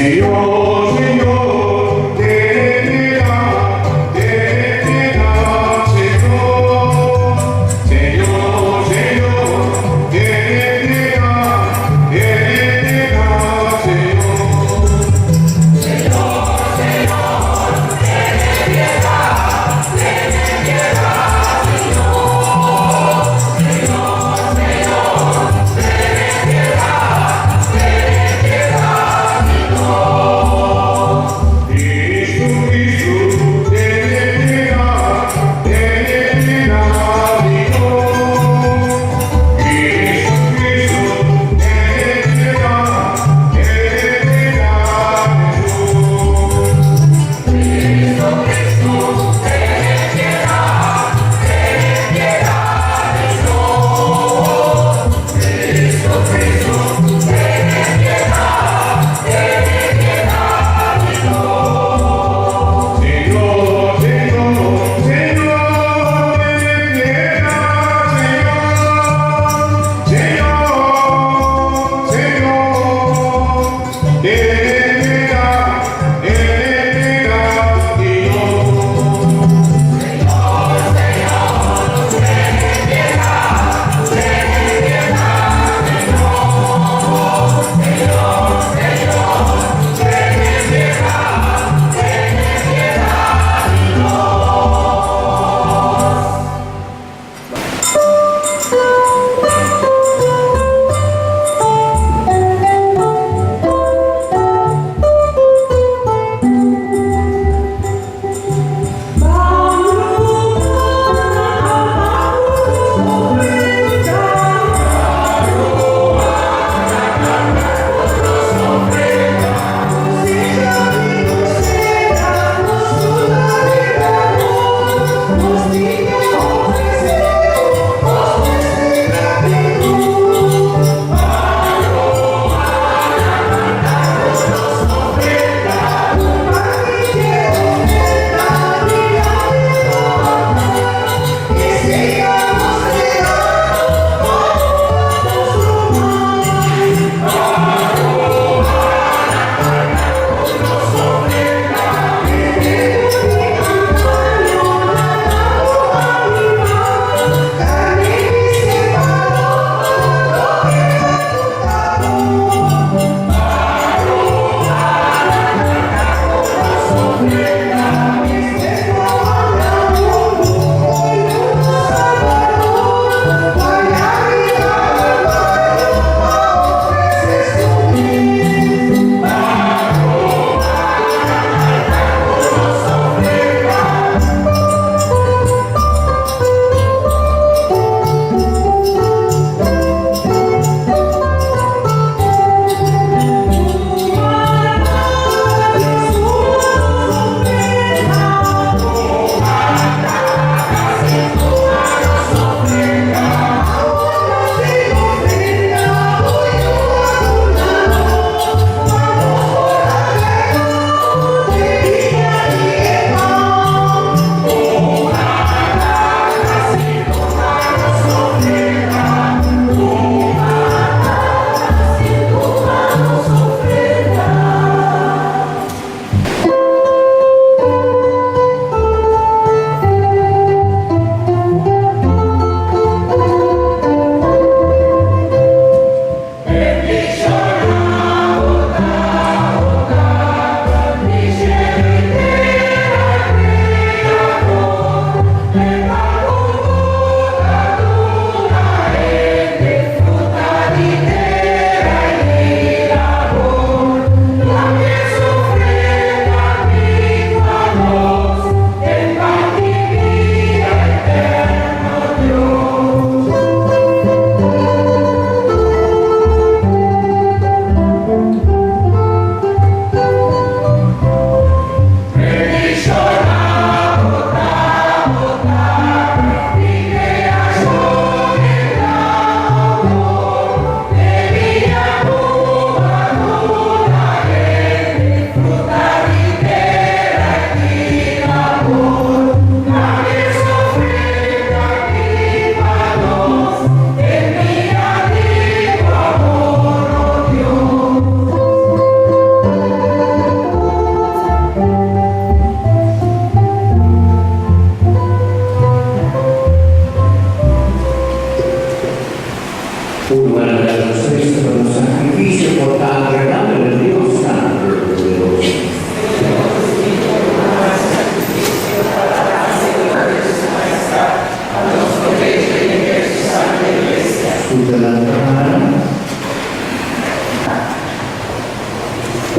Señor, Señor, te piedad, Señor. Señor, Señor, ten piedad, Señor.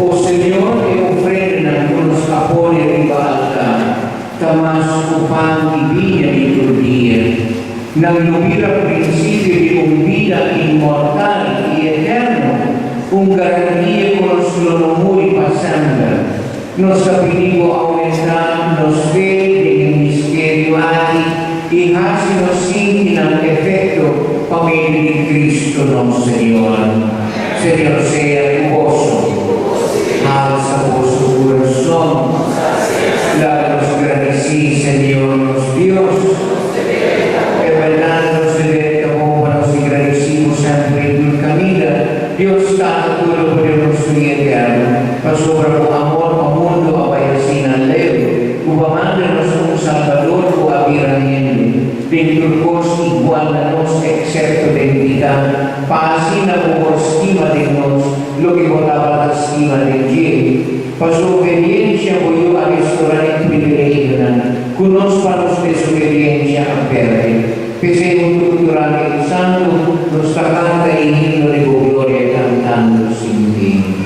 O Señor, que ofrendan con los capones ribalta, tamas upang ibigay liturgia, nang lumira prinsipio de un vida inmortal y eterno, un garantía con los lomuri pasando, nos apinigo aumentar nos fe en misterio aquí y hácenos sin efecto familia de Cristo nuestro Señor. Señor sea tu gozo, alza vuestro corazón, danos gracia, Señor nos Dios, revelándonos de libertad para los agradecimos siempre en tu camino. Dios tanto lo podemos eterno, mas sobre o amor ao mundo abayasina leve, upamándonos un Salvador o abiramiento, venturcos igual a nos excepto de entidad, pasina como estima de nos, lo que votaba la estima de quien, para su obediencia voy a restaurar el privilegio, con los palos de su obediencia a perder. Pese un cultural el santo, nos canta el himno de gloria cantando sin fin.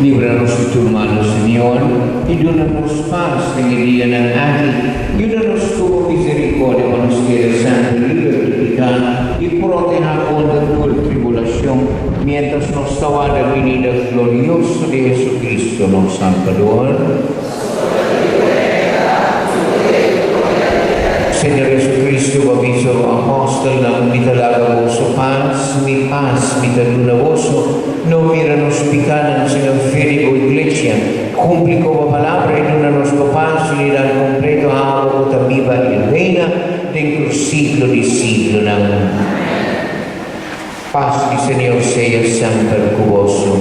Líbranos de tu mano, Señor, y dónanos paz en el día del ángel. Ayúdanos tu misericordia con los que santo libre de pecado y proteja contra toda tribulación, mientras nos aguarda la venida gloriosa de Jesucristo, nuestro Salvador. Señor Jesucristo, aviso apóstol, la mitad vosso paz, mi paz, mitad una vosso, no miranos picanan, sino fede o iglesia, cumpli como palabra y donanos paz, y dan completo agua, gota viva y reina, dentro el siglo de siglo. Amén. Paz y Señor sea siempre con vosotros.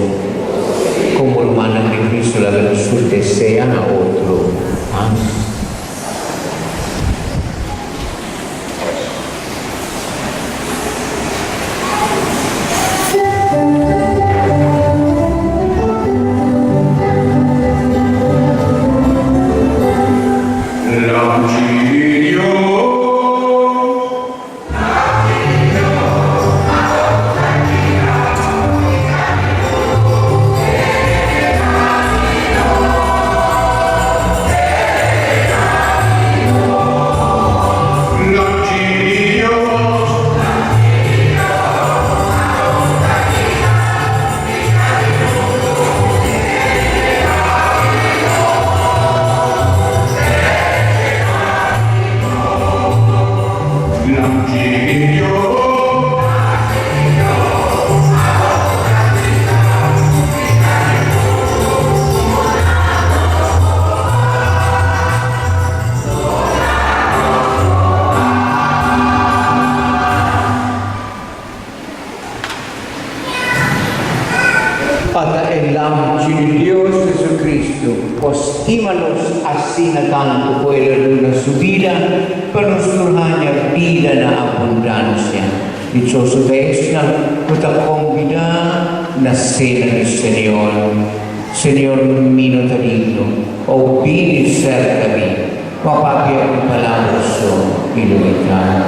Como hermana de Cristo, la verdad sea a otro. Amén. Hasta el lancio de Dios Jesucristo, postímanos así tanto por la luna su vida, para nos tornar vida en abundancia. Dichoso desna, nuestra convidada, la cena del Señor. Señor mío tarino, o vini cerca de mí, papá que un palabra son y lo diga.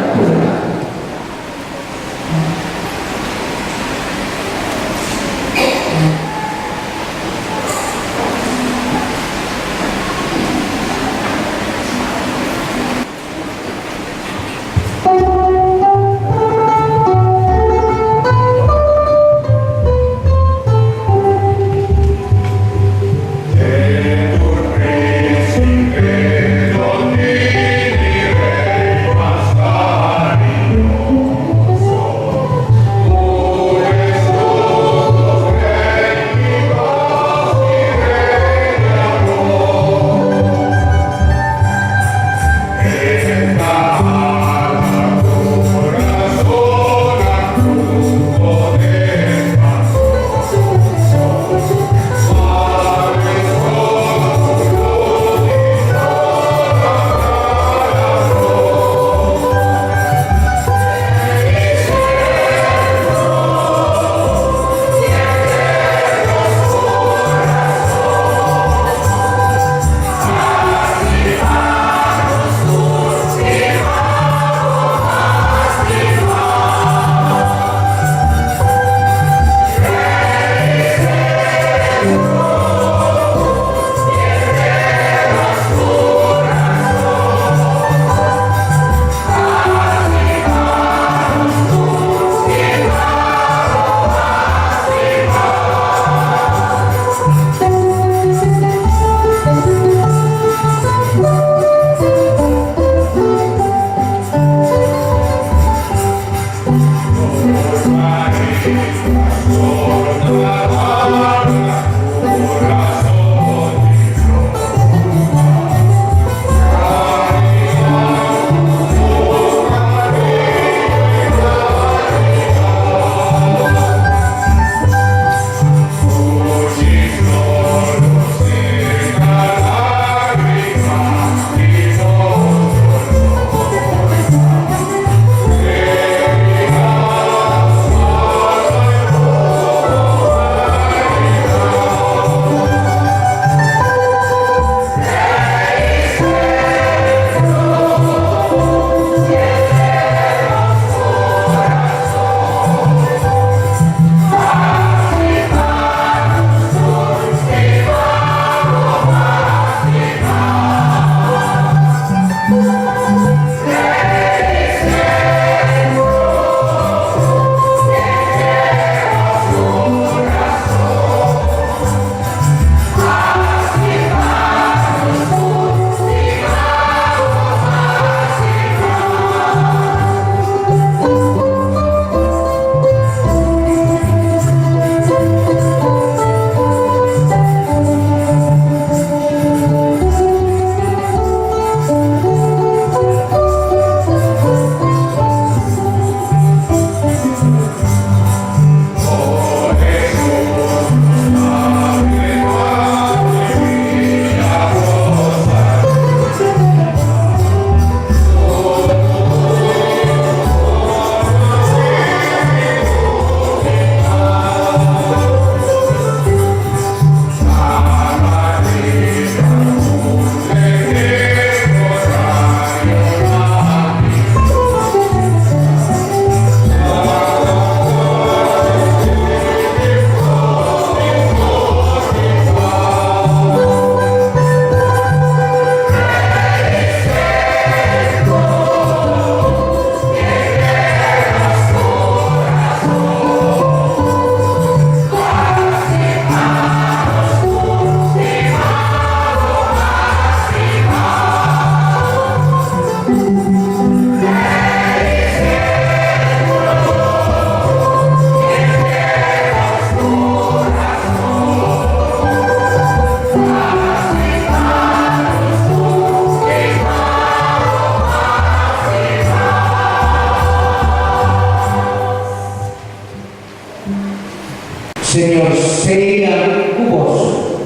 Señor, sea cuboso.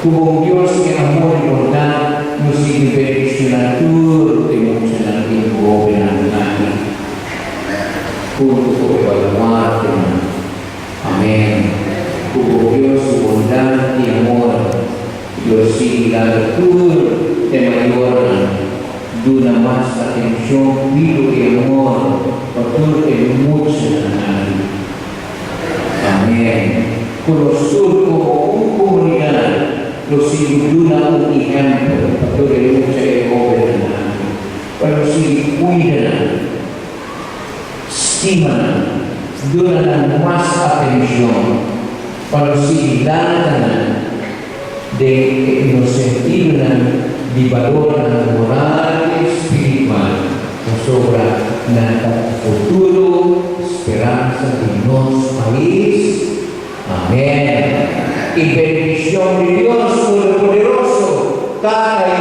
Como Dios que amor y bondad nos sigue bendicionando de mucha la tiempo venanzana. Junto con evaluarte. Amén. Como Dios su bondad y amor, Dios sigue dando de mayor, de una más atención, vivo y amor, por todo el mucho Amén. Con nosotros como una comunidad, los ilumina un ejemplo para todo el mundo que gobierna. Cuando se cuidan, estiman, donan más atención, cuando se dan de nos sentidos de valor moral y espiritual, nos sobra el futuro, esperanza de nuestro país. Amén. Y bendición de Dios Todopoderoso, cada